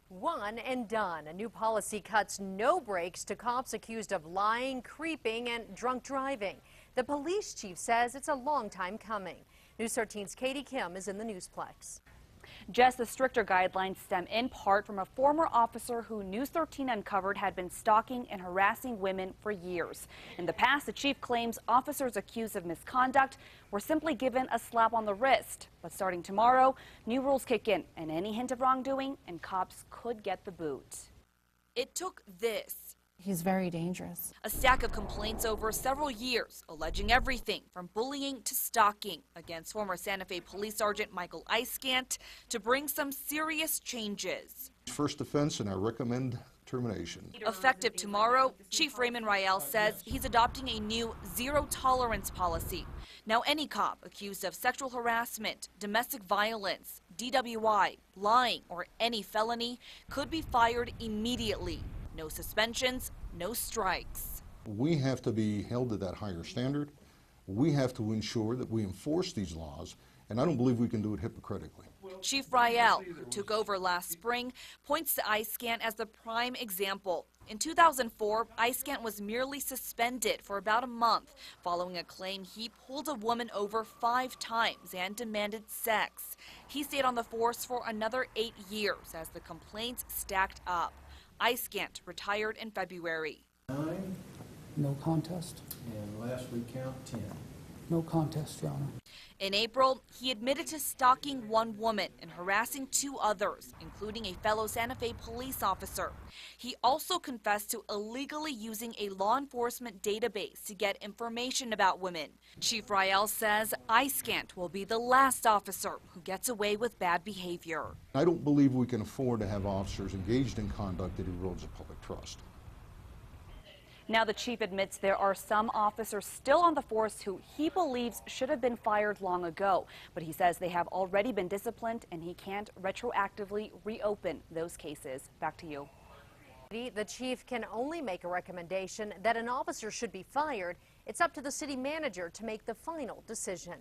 One and done. A new policy cuts no breaks to cops accused of lying, creeping, and drunk driving. The police chief says it's a long time coming. News 13's Katie Kim is in the Newsplex. Jess, the stricter guidelines stem in part from a former officer who News 13 uncovered had been stalking and harassing women for years. In the past, the chief claims officers accused of misconduct were simply given a slap on the wrist. But starting tomorrow, new rules kick in, and any hint of wrongdoing, and cops could get the boot. It took this. He's very dangerous. A stack of complaints over several years, alleging everything from bullying to stalking against former Santa Fe Police Sergeant Michael Iskant to bring some serious changes. First offense, and I recommend termination. Effective tomorrow, Chief Raymond Rael says he's adopting a new zero-tolerance policy. Now any cop accused of sexual harassment, domestic violence, DWI, lying, or any felony could be fired immediately. No suspensions, no strikes. We have to be held to that higher standard. We have to ensure that we enforce these laws, and I don't believe we can do it hypocritically. Chief Rael, who took over last spring, points to Iskant as the prime example. In 2004, Iskant was merely suspended for about a month following a claim he pulled a woman over 5 times and demanded sex. He stayed on the force for another 8 years as the complaints stacked up. Iskant retired in February. 9. No contest. And last we count 10. No contest, Your Honor. In April, he admitted to stalking one woman and harassing 2 others, including a fellow Santa Fe police officer. He also confessed to illegally using a law enforcement database to get information about women. Chief Rael says Iskant will be the last officer who gets away with bad behavior. I don't believe we can afford to have officers engaged in conduct that erodes the public trust. Now the chief admits there are some officers still on the force who he believes should have been fired long ago. But he says they have already been disciplined and he can't retroactively reopen those cases. Back to you. The chief can only make a recommendation that an officer should be fired. It's up to the city manager to make the final decision.